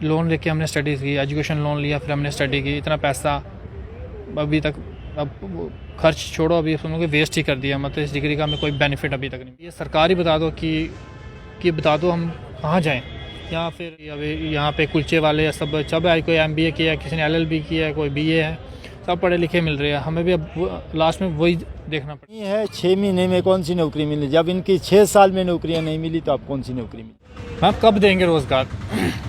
Loan लेके हमने studies की, एजुकेशन लोन लिया, फिर हमने स्टडी की, इतना पैसा अभी तक अब खर्च छोड़ो, अभी हम लोग वेस्ट ही कर दिया। मतलब इस डिग्री का हमें कोई बेनिफिट अभी तक नहीं। ये सरकार ही बता दो कि बता दो हम कहाँ जाएं, या फिर अभी यहाँ पे कुलचे वाले सब है, कोई MBA किया है, किसी ने LLB किया है, कोई BA है, सब पढ़े लिखे मिल रहे हैं। हमें भी अब लास्ट में वही देखना पड़ेगा। है 6 महीने में कौन सी नौकरी मिली? जब इनकी 6 साल में नौकरियां नहीं मिली तो अब कौन सी नौकरी मिली? मैम कब देंगे रोज़गार?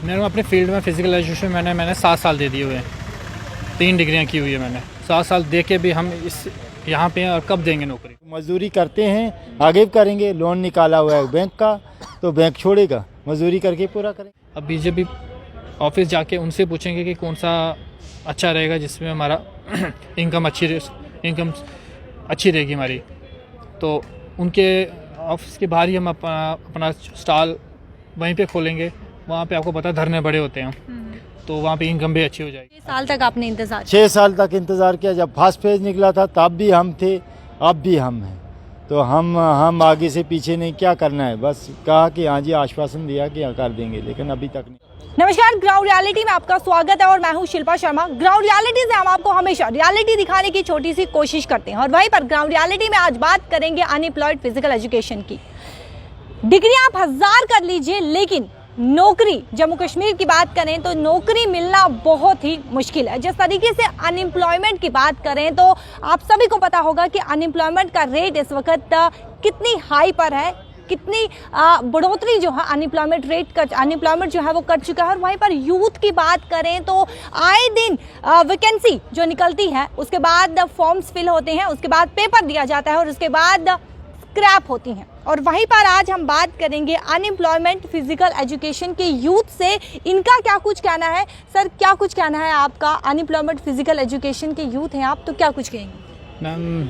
मैंने अपने फील्ड में फिजिकल एजुकेशन मैंने 7 साल दे दिए हुए हैं, 3 डिग्रियाँ की हुई है मैंने। 7 साल दे के भी हम इस यहाँ पे हैं, और कब देंगे नौकरी? मजदूरी करते हैं, आगे भी करेंगे। लोन निकाला हुआ है बैंक का, तो बैंक छोड़ेगा, मजदूरी करके पूरा करें। अब BJP ऑफिस जाके उनसे पूछेंगे कि कौन सा अच्छा रहेगा जिसमें हमारा इनकम अच्छी रहेगी हमारी, तो उनके ऑफिस के बाहर ही हम अपना स्टॉल वहीं पे खोलेंगे। वहाँ पे आपको पता है धरने बड़े होते हैं, तो वहाँ पे इनकम भी अच्छी हो जाएगी। 6 साल तक आपने इंतजार 6 साल तक इंतज़ार किया। जब फर्स्ट फेज निकला था तब भी हम थे, अब भी हम हैं। तो हम आगे से पीछे नहीं, क्या करना है, बस कहा कि हाँ जी, आश्वासन दिया कि हाँ कर देंगे, लेकिन अभी तक नहीं। नमस्कार, ग्राउंड रियलिटी में आपका स्वागत है और मैं हूं शिल्पा शर्मा। ग्राउंड रियलिटी से हम आपको हमेशा रियलिटी दिखाने की छोटी सी कोशिश करते हैं, और वहीं पर ग्राउंड रियलिटी में आज बात करेंगे अनएम्प्लॉयड फिजिकल एजुकेशन की। डिग्री आप 1000 कर लीजिए, लेकिन नौकरी, जम्मू कश्मीर की बात करें तो नौकरी मिलना बहुत ही मुश्किल है। जिस तरीके से अनएम्प्लॉयमेंट की बात करें तो आप सभी को पता होगा कि अनएम्प्लॉयमेंट का रेट इस वक्त कितनी हाई पर है, कितनी बढ़ोतरी जो है अनएम्प्लॉयमेंट रेट का, अनएम्प्लॉयमेंट जो है वो कर चुका है। और वहीं पर यूथ की बात करें तो आए दिन वैकेंसी जो निकलती है, उसके बाद फॉर्म्स फिल होते हैं, उसके बाद पेपर दिया जाता है और उसके बाद स्क्रैप होती हैं। और वहीं पर आज हम बात करेंगे अनएम्प्लॉयमेंट फिजिकल एजुकेशन के यूथ से, इनका क्या कुछ कहना है। सर, क्या कुछ कहना है आपका? अनएम्प्लॉयमेंट फिजिकल एजुकेशन के यूथ हैं आप, तो क्या कुछ कहेंगे? मैम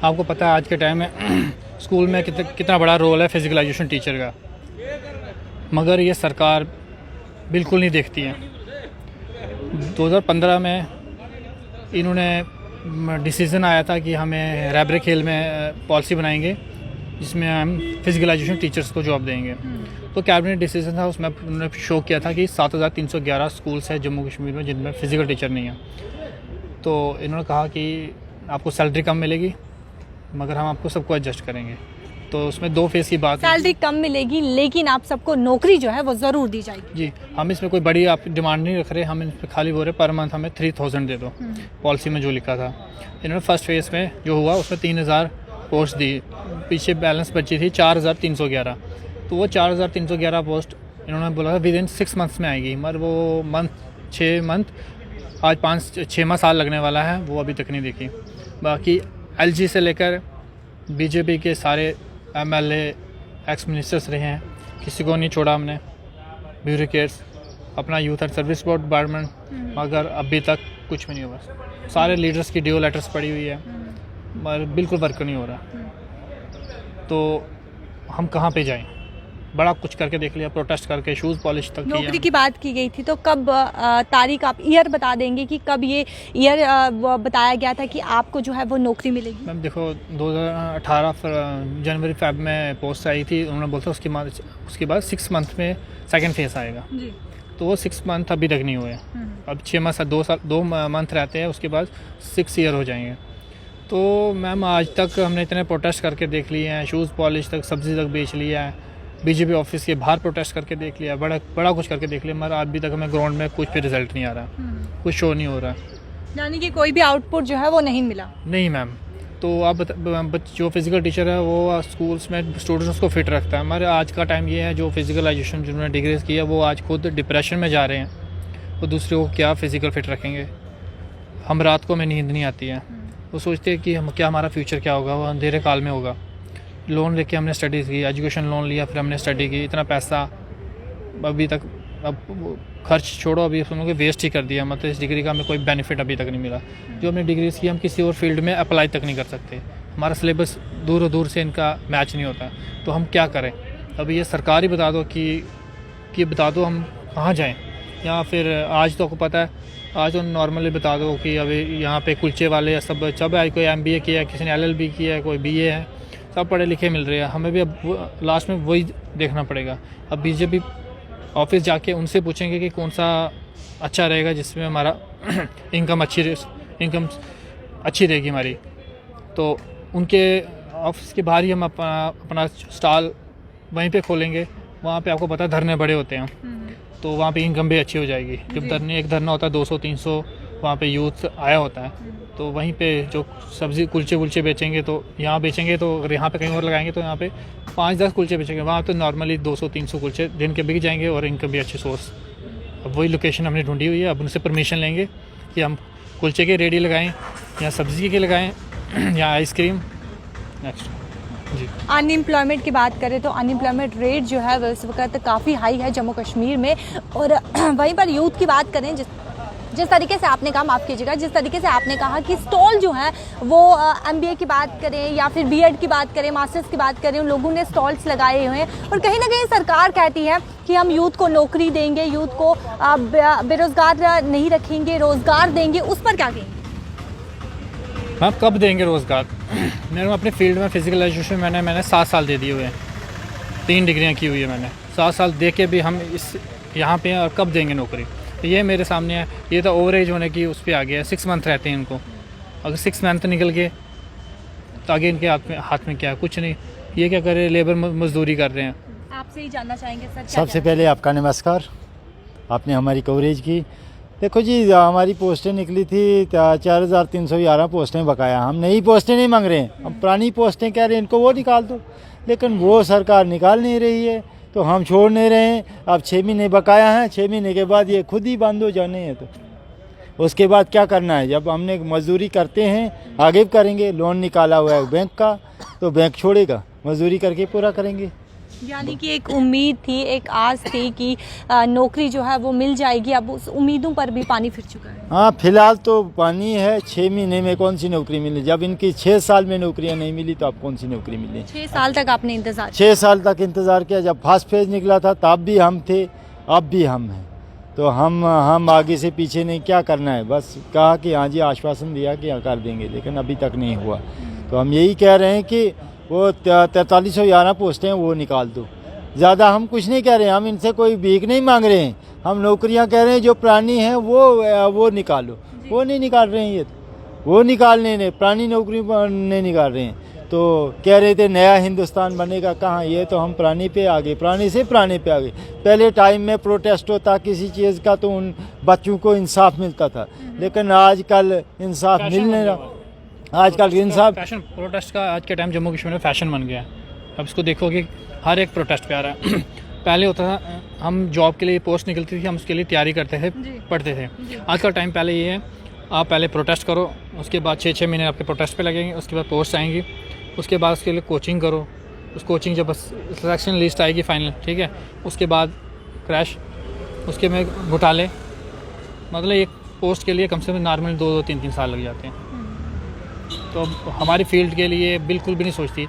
आपको पता है आज के टाइम में स्कूल में कितना बड़ा रोल है फिजिकल एजुकेशन टीचर का, मगर ये सरकार बिल्कुल नहीं देखती है। 2015 में इन्होंने डिसीज़न आया था कि हमें रैबरे खेल में पॉलिसी बनाएंगे जिसमें हम फिजिकल एजुकेशन टीचर्स को जॉब देंगे। तो कैबिनेट डिसीजन था, उसमें उन्होंने शो किया था कि 7311 स्कूल्स हैं जम्मू कश्मीर में जिनमें फिजिकल टीचर नहीं है। तो इन्होंने कहा कि आपको सैलरी कम मिलेगी, मगर हम आपको सबको एडजस्ट करेंगे। तो उसमें 2 फेज़ की बात, सैलरी कम मिलेगी लेकिन आप सबको नौकरी जो है वो ज़रूर दी जाएगी। जी, हम इसमें कोई बड़ी आप डिमांड नहीं रख रहे, हम इन पर खाली बोल रहे पर मंथ हमें 3000 दे दो, पॉलिसी में जो लिखा था। इन्होंने फर्स्ट फेज़ में जो हुआ उसमें 3000 पोस्ट दी, पीछे बैलेंस बची थी 4311। तो वो 4311 पोस्ट इन्होंने बोला था विद इन 6 मंथ्स में आएगी, मगर वो 6 मंथ आज 5-6 साल लगने वाला है, वो अभी तक नहीं देखी। बाकी LG से लेकर BJP के सारे MLA एक्स मिनिस्टर्स रहे हैं, किसी को नहीं छोड़ा हमने। ब्यूरोक्रेट्स, अपना youth and service board department, मगर अभी तक कुछ भी नहीं हुआ। सारे लीडर्स की DO लेटर्स पड़ी हुई है, मगर बिल्कुल वर्क नहीं हो रहा। तो हम कहाँ पे जाएं? बड़ा कुछ करके देख लिया, प्रोटेस्ट करके, शूज़ पॉलिश तक किया। नौकरी की बात की गई थी, तो कब तारीख, आप ईयर बता देंगे कि कब ये ईयर बताया गया था कि आपको जो है वो नौकरी मिलेगी? मैम देखो, 2018 जनवरी फेब में पोस्ट आई थी, उन्होंने बोला था उसके बाद 6 मंथ में सेकेंड फेज़ आएगा जी। तो वो 6 मंथ अभी तक नहीं हुए। अब 6 मंथ 2 मंथ रहते हैं, उसके बाद 6 ईयर हो जाएंगे। तो मैम आज तक हमने इतने प्रोटेस्ट करके देख लिए हैं, शूज़ पॉलिश तक, सब्ज़ी तक बेच लिया है, BJP ऑफिस के बाहर प्रोटेस्ट करके देख लिया, बड़ा कुछ करके देख लिया, मगर अभी तक हमें ग्राउंड में कुछ भी रिजल्ट नहीं आ रहा, कुछ शो नहीं हो रहा। यानी कि कोई भी आउटपुट जो है वो नहीं मिला? नहीं मैम। तो आप जो फिजिकल टीचर है वो स्कूल्स में स्टूडेंट्स को फिट रखता है। हमारे आज का टाइम ये है, जो फिजिकल एजुकेशन जिन्होंने डिग्रीज की है वो आज खुद डिप्रेशन में जा रहे हैं, वो दूसरे को क्या फिजिकल फिट रखेंगे। हम रात को हमें नींद नहीं आती है, वो सोचते हैं कि हमारा फ्यूचर क्या होगा, वो अंधेरे काल में होगा। लोन लेके हमने स्टडीज़ की, एजुकेशन लोन लिया, फिर हमने स्टडी की, इतना पैसा अभी तक अब खर्च छोड़ो, अभी हम लोग वेस्ट ही कर दिया। मतलब इस डिग्री का हमें कोई बेनिफिट अभी तक नहीं मिला। जो हमने डिग्रीज की हम किसी और फील्ड में अप्लाई तक नहीं कर सकते, हमारा सिलेबस दूर से इनका मैच नहीं होता। तो हम क्या करें? अभी ये सरकार ही बता दो कि बता दो हम कहाँ जाएँ, या फिर आज तो आपको पता है, आज तो नॉर्मली बता दो कि अभी यहाँ पे कुलचे वाले सब है, कोई MBA किया है, किसी ने LLB किया है, कोई BA है, सब पढ़े लिखे मिल रहे हैं। हमें भी अब लास्ट में वही देखना पड़ेगा। अब BJP ऑफिस जाके उनसे पूछेंगे कि कौन सा अच्छा रहेगा जिसमें हमारा इनकम अच्छी रहेगी हमारी। तो उनके ऑफिस के बाहर ही हम अपना स्टॉल वहीं पे खोलेंगे। वहाँ पे आपको पता है धरने बड़े होते हैं, तो वहाँ पे इनकम भी अच्छी हो जाएगी। जब एक धरना होता है 200-300 वहाँ पे यूथ आया होता है, तो वहीं पे जो सब्ज़ी कुलचे बेचेंगे तो यहाँ बेचेंगे, तो अगर यहाँ पे कहीं और लगाएंगे तो यहाँ पे 5-10 कुलचे बेचेंगे। वहाँ तो नॉर्मली 200-300 कुलचे दिन के बिक जाएंगे और इनकम भी अच्छी सोर्स। अब वही लोकेशन हमने ढूंढी हुई है। अब उनसे परमिशन लेंगे कि हम कुलचे के रेडी लगाएं या सब्ज़ी के लगाएं या आइसक्रीम। नेक्स्ट जी, अनएम्प्लॉयमेंट की बात करें तो अनएम्प्लॉयमेंट रेट जो है वो इस वक्त काफ़ी हाई है जम्मू कश्मीर में। और वहीं पर यूथ की बात करें, जिस तरीके से आपने कहा, माफ़ कीजिएगा, जिस तरीके से आपने कहा कि स्टॉल जो है वो MBA की बात करें या फिर BEd की बात करें, मास्टर्स की बात करें, उन लोगों ने स्टॉल्स लगाए हुए हैं। और कहीं ना कहीं सरकार कहती है कि हम यूथ को नौकरी देंगे, यूथ को बेरोज़गार नहीं रखेंगे, रोज़गार देंगे। उस पर क्या कहेंगे? मैम कब देंगे रोज़गार? मैंने अपने फील्ड में फिज़िकल एजुकेशन मैंने 7 साल दे दिए हुए हैं, 3 डिग्रियाँ की हुई है मैंने। 7 साल दे के भी हम इस यहाँ पे हैं और कब देंगे नौकरी? तो ये मेरे सामने है। ये तो ओवर एज होने की उस पर आ गया है। 6 मंथ रहते हैं इनको। अगर 6 मंथ निकल गए तो आगे इनके हाथ में क्या है? कुछ नहीं। ये क्या कर रहे हैं? लेबर मजदूरी कर रहे हैं। आपसे ही जानना चाहेंगे सर। सबसे पहले आपका नमस्कार, आपने हमारी कवरेज की। देखो जी, हमारी पोस्टें निकली थी 4311 पोस्टें बकाया। हम नई पोस्टें नहीं मांग रहे हैं, हम पुरानी पोस्टें कह रहे हैं इनको वो निकाल दो, लेकिन वो सरकार निकाल नहीं रही है, तो हम छोड़ नहीं रहे हैं। अब 6 महीने बकाया हैं, 6 महीने के बाद ये खुद ही बंद हो जाने हैं। तो उसके बाद क्या करना है? जब हमने मजदूरी करते हैं, आगे भी करेंगे। लोन निकाला हुआ है बैंक का, तो बैंक छोड़ेगा, मजदूरी करके पूरा करेंगे। यानी कि एक उम्मीद थी, एक आस थी कि नौकरी जो है वो मिल जाएगी। अब उस उम्मीदों पर भी पानी फिर चुका है। हाँ, फिलहाल तो पानी है। 6 महीने में कौन सी नौकरी मिली? जब इनकी 6 साल में नौकरियां नहीं मिली तो अब कौन सी नौकरी मिली? 6 साल तक आपने इंतजार 6 साल तक इंतज़ार किया। जब फर्स्ट फेज निकला था तब भी हम थे, अब भी हम हैं। तो हम आगे से पीछे नहीं। क्या करना है? बस कहा कि हाँ जी, आश्वासन दिया कि हाँ कर देंगे, लेकिन अभी तक नहीं हुआ। तो हम यही कह रहे हैं कि वो 4311 पोस्टें हैं वो निकाल दो। ज़्यादा हम कुछ नहीं कह रहे हैं, हम इनसे कोई भीख नहीं मांग रहे हैं। हम नौकरियां कह रहे हैं जो पुरानी हैं वो निकालो। वो नहीं निकाल रहे हैं, ये वो निकालने ने पुरानी नौकरी नहीं निकाल रहे हैं। तो कह रहे थे नया हिंदुस्तान बनेगा, कहाँ? ये तो हम पुरानी पे आ गए, पुराने से पुराने पे आ गए। पहले टाइम में प्रोटेस्ट होता किसी चीज़ का तो उन बच्चों को इंसाफ मिलता था, लेकिन आजकल इंसाफ मिल नहीं रहा। आजकल इंसाफ फैशन प्रोटेस्ट का आज के टाइम जम्मू कश्मीर में फैशन बन गया है। अब इसको देखोगे हर एक प्रोटेस्ट पे आ रहा है। पहले होता था हम जॉब के लिए पोस्ट निकलती थी, हम उसके लिए तैयारी करते थे, पढ़ते थे। आज का टाइम पहले ये है, आप पहले प्रोटेस्ट करो, उसके बाद 6-6 महीने आपके प्रोटेस्ट पे लगेंगे, उसके बाद पोस्ट आएंगी, उसके बाद उसके लिए कोचिंग करो। उस कोचिंग जब बस सिलेक्शन लिस्ट आएगी फाइनल, ठीक है, उसके बाद क्रैश, उसके में घोटाले। मतलब एक पोस्ट के लिए कम से कम नॉर्मल 2-2, 3-3 साल लग जाते हैं। तो हमारी फील्ड के लिए बिल्कुल भी नहीं सोचती।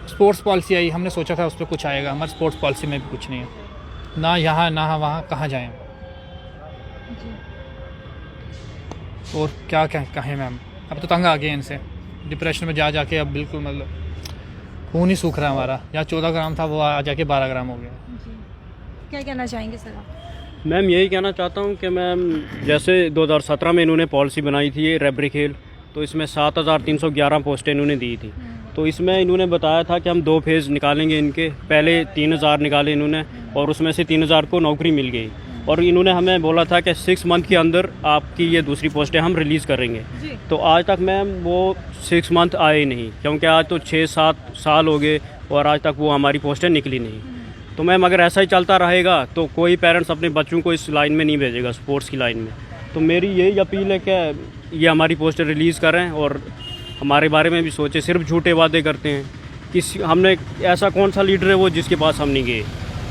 स्पोर्ट्स पॉलिसी आई, हमने सोचा था उस पर कुछ आएगा, हमारी स्पोर्ट्स पॉलिसी में भी कुछ नहीं है। ना यहाँ ना वहाँ, कहाँ जाएँ? और क्या कहें मैम? अब तो तंग आ गए इनसे, डिप्रेशन में जा जाके अब बिल्कुल मतलब खून ही सूख रहा है हमारा। जहाँ 14 ग्राम था वो आ जाके 12 ग्राम हो गया। क्या कहना चाहेंगे सर आप? मैम यही कहना चाहता हूँ कि मैम जैसे 2017 में इन्होंने पॉलिसी बनाई थी ये रेबरी खेल, तो इसमें 7311 पोस्टें इन्होंने दी थी। तो इसमें इन्होंने बताया था कि हम 2 फेज़ निकालेंगे इनके। पहले 3000 निकाले इन्होंने और उसमें से 3000 को नौकरी मिल गई। और इन्होंने हमें बोला था कि 6 मंथ के अंदर आपकी ये दूसरी पोस्टें हम रिलीज़ करेंगे। तो आज तक मैम वो 6 मंथ आए ही नहीं, क्योंकि आज तो 6-7 साल हो गए और आज तक वो हमारी पोस्टें निकली नहीं। तो मैम अगर ऐसा ही चलता रहेगा तो कोई पेरेंट्स अपने बच्चों को इस लाइन में नहीं भेजेगा, स्पोर्ट्स की लाइन में। तो मेरी यही अपील है कि ये हमारी पोस्टें रिलीज़ करें और हमारे बारे में भी सोचे। सिर्फ झूठे वादे करते हैं कि हमने ऐसा कौन सा लीडर है वो जिसके पास हम नहीं गए।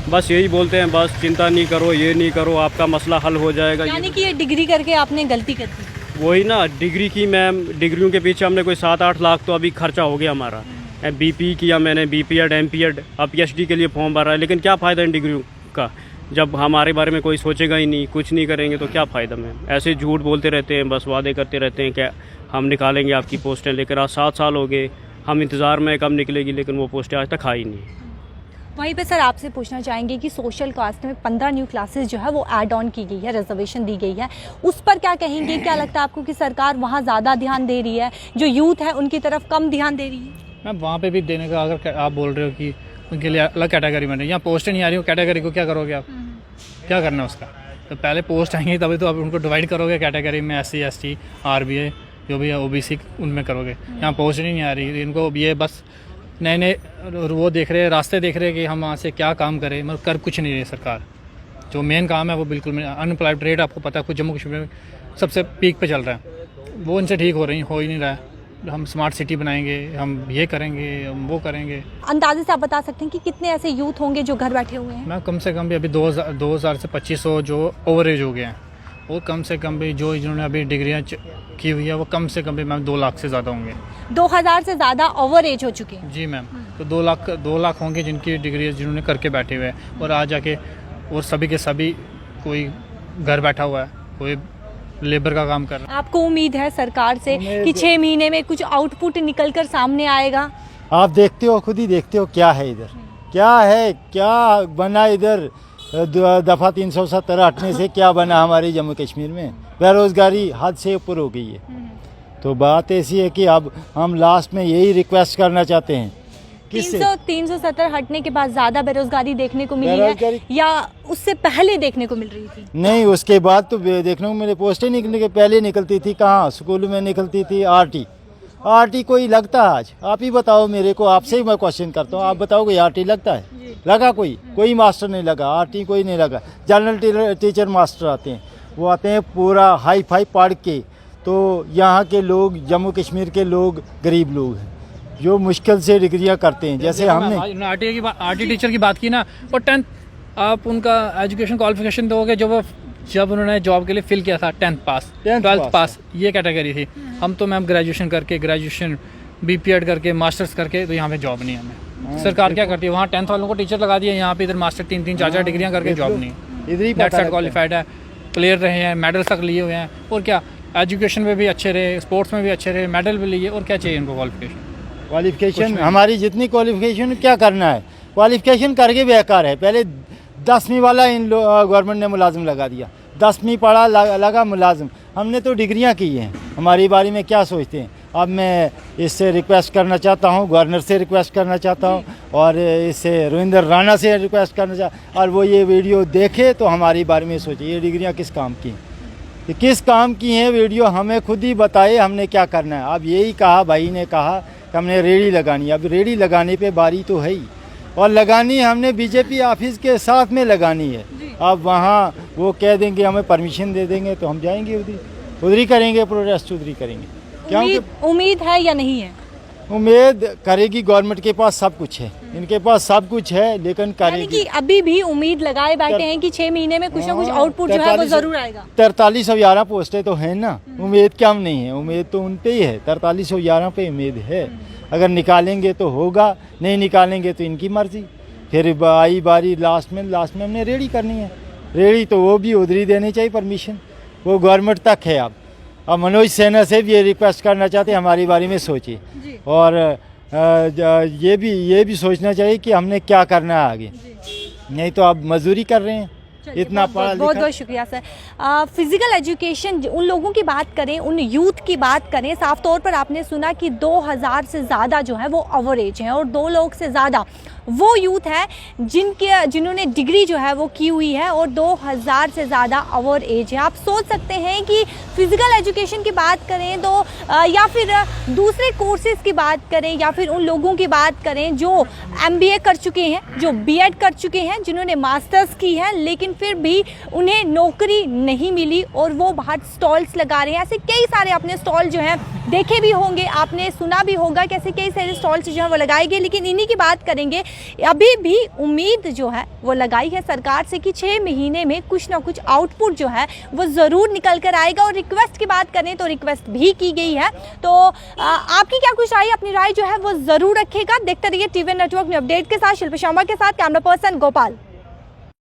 बस यही बोलते हैं, बस चिंता नहीं करो, ये नहीं करो, आपका मसला हल हो जाएगा। यानी कि ये डिग्री करके आपने गलती कर दी। वही ना, डिग्री की मैम, डिग्रियों के पीछे हमने कोई 7-8 लाख तो अभी खर्चा हो गया हमारा। BP किया मैंने, BPEd, MPEd, अब PhD के लिए फॉर्म भरा है, लेकिन क्या फ़ायदा इन डिग्रियों का जब हमारे बारे में कोई सोचेगा ही नहीं, कुछ नहीं करेंगे तो क्या फ़ायदा मैम? ऐसे झूठ बोलते रहते हैं, बस वादे करते रहते हैं कि हम निकालेंगे आपकी पोस्टें, लेकिन आज 7 साल हो गए, हम इंतज़ार में कब निकलेगी, लेकिन वो पोस्टें आज तक आई नहीं। वहीं पे सर आपसे पूछना चाहेंगे कि सोशल कास्ट में 15 न्यू क्लासेस जो है वो ऐड ऑन की गई है, रिजर्वेशन दी गई है, उस पर क्या कहेंगे? क्या लगता है आपको कि सरकार वहाँ ज़्यादा ध्यान दे रही है, जो यूथ है उनकी तरफ कम ध्यान दे रही है? मैम वहाँ पे भी देने का, अगर आप बोल रहे हो कि उनके लिए अलग कैटेगरी बन रही है, यहाँ पोस्ट नहीं आ रही हो, कैटेगरी को क्या करोगे आप? क्या करना है उसका? तो पहले पोस्ट आएंगे तभी तो आप उनको डिवाइड करोगे कैटेगरी में, SC ST RBA जो भी है OBC उनमें करोगे। यहाँ पोस्ट नहीं आ रही, इनको ये बस नए नए वो देख रहे हैं, रास्ते देख रहे हैं कि हम वहाँ से क्या काम करें, मगर कर कुछ नहीं रही सरकार। जो मेन काम है वो बिल्कुल, अनएम्प्लॉयड रेट आपको पता है खुद जम्मू कश्मीर में सबसे पीक पे चल रहा है, वो इनसे ठीक हो ही नहीं रहा है। हम स्मार्ट सिटी बनाएंगे, हम ये करेंगे, हम वो करेंगे। अंदाजे से आप बता सकते हैं कि कितने ऐसे यूथ होंगे जो घर बैठे हुए हैं? मैं कम से कम भी अभी 2000 से 2500 जो ओवर एज हो गए हैं, और कम से कम भी जो जिन्होंने अभी डिग्रियाँ की हुई है वो कम से कम भी मैम 2 लाख से ज़्यादा होंगे। 2000 से ज़्यादा ओवर एज हो चुके हैं? जी मैम, तो 2 लाख होंगे जिनकी डिग्री जिन्होंने करके बैठे हुए हैं, और आ जाके और सभी के सभी कोई घर बैठा हुआ है, कोई लेबर का काम कर रहा है। आपको उम्मीद है सरकार से कि 6 महीने में कुछ आउटपुट निकल कर सामने आएगा? आप देखते हो, खुद ही देखते हो क्या है इधर, क्या है, क्या बना इधर। दफ़ा 370 हटने से क्या बना हमारे जम्मू कश्मीर में? बेरोज़गारी हद से ऊपर हो गई है। तो बात ऐसी है कि अब हम लास्ट में यही रिक्वेस्ट करना चाहते हैं, 370 हटने के बाद ज़्यादा बेरोजगारी देखने को मिली है या उससे पहले देखने को मिल रही थी? नहीं, उसके बाद तो देखने को मेरे पोस्टें निकलने के पहले निकलती थी। कहाँ स्कूल में निकलती थी। आरटी कोई लगता है आज? आप ही बताओ मेरे को, आपसे ही मैं क्वेश्चन करता हूँ, आप बताओ कोई आरटी लगता है? लगा कोई मास्टर नहीं लगा, आरटी कोई नहीं लगा। जनरल टीचर मास्टर आते हैं, वो आते हैं पूरा हाई फाई पढ़ के। तो यहाँ के लोग, जम्मू कश्मीर के लोग गरीब लोग हैं जो मुश्किल से डिग्रियाँ करते हैं। जैसे हमने आरटी टीचर की बात की ना, और 10th आप उनका एजुकेशन क्वालिफिकेशन दोगे जब उन्होंने जॉब के लिए फिल किया था 10th पास 12th पास, ये कैटेगरी थी। हम तो मैम ग्रेजुएशन BPEd करके मास्टर्स करके, तो यहाँ पे जॉब नहीं है हमें। सरकार क्या करती है, वहाँ 10th वालों को टीचर लगा दिया, यहाँ पे इधर मास्टर 3-3 4-4 डिग्रियाँ करके जॉब नहीं, इधर ही क्वालिफाइड है, प्लेयर रहे हैं, मेडल्स तक लिए हुए हैं, और क्या एजुकेशन में भी अच्छे रहे, स्पोर्ट्स में भी अच्छे रहे, मेडल भी लिए, और क्या चाहिए इनको? क्वालिफिकेशन हमारी जितनी क्वालिफिकेशन क्या करना है, क्वालिफिकेशन करके बेकार है। पहले 10वीं वाला इन गवर्नमेंट ने मुलाजिम लगा दिया, 10वीं पढ़ा लगा मुलाजिम। हमने तो डिग्रियां की हैं, हमारी बारे में क्या सोचते हैं? अब मैं इससे रिक्वेस्ट करना चाहता हूं, गवर्नर से रिक्वेस्ट करना चाहता हूं, और इससे रविंद्र राणा से रिक्वेस्ट करना चाहता, और वो ये वीडियो देखे तो हमारी बारे में सोचे ये डिग्रियां किस काम की हैं, ये किस काम की हैं। वीडियो हमें खुद ही बताए हमने क्या करना है। अब यही कहा, भाई ने कहा कि हमने रेडी लगानी है। अब रेडी लगाने पे बारी तो है ही, और लगानी हमने बीजेपी ऑफिस के साथ में लगानी है। अब वहाँ वो कह देंगे हमें परमिशन दे देंगे तो हम जाएंगे उधर ही करेंगे प्रोटेस्ट, उधर ही करेंगे। उम्मीद है या नहीं है? उम्मीद करेगी, गवर्नमेंट के पास सब कुछ है, इनके पास सब कुछ है, लेकिन करेगी। कि अभी भी उम्मीद लगाए बैठे हैं कि 6 महीने में कुछ ना कुछ आउटपुट जो है वो जरूर आएगा। 4311 पोस्टें तो हैं ना, उम्मीद कम नहीं है, उम्मीद तो उन पे ही है। 4311 पे उम्मीद है, अगर निकालेंगे तो होगा, नहीं निकालेंगे तो इनकी मर्जी। फिर आई बारी लास्ट में हमने रेडी करनी है। रेडी तो वो भी उधर ही देनी चाहिए परमिशन, वो गवर्नमेंट तक है। अब मनोज सिन्हा से भी ये रिक्वेस्ट करना चाहते हैं, हमारी बारे में सोचिए, और ये भी सोचना चाहिए कि हमने क्या करना है आगे, नहीं तो आप मजदूरी कर रहे हैं। इतना बहुत बहुत शुक्रिया सर। फिजिकल एजुकेशन, उन लोगों की बात करें, उन यूथ की बात करें, साफ तौर पर आपने सुना कि 2000 से ज़्यादा जो है वो ओवर एज हैं, और 2 लोग से ज़्यादा वो यूथ है जिन्होंने डिग्री जो है वो की हुई है, और 2000 से ज़्यादा ओवर एज है। आप सोच सकते हैं कि फिजिकल एजुकेशन की बात करें तो या फिर दूसरे कोर्सेज़ की बात करें, या फिर उन लोगों की बात करें जो MBA कर चुके हैं, जो BEd कर चुके हैं, जिन्होंने मास्टर्स की है, लेकिन फिर भी उन्हें नौकरी नहीं मिली और वो बाहर स्टॉल्स लगा रहे हैं। ऐसे कई सारे अपने स्टॉल जो हैं देखे भी होंगे, आपने सुना भी होगा कि ऐसे कई सारे स्टॉल्स जो हैं वो लगाए गए। लेकिन इन्हीं की बात करेंगे, अभी भी उम्मीद जो है वो लगाई है सरकार से कि 6 महीने में कुछ ना कुछ आउटपुट जो है वो ज़रूर निकल कर आएगा। और रिक्वेस्ट की बात करें तो रिक्वेस्ट भी की गई है। तो आपकी क्या कुछ राय, अपनी राय जो है वो ज़रूर रखेगा। देखते रहिए TVN नेटवर्क में अपडेट के साथ, शिल्पा शर्मा के साथ, कैमरा पर्सन गोपाल।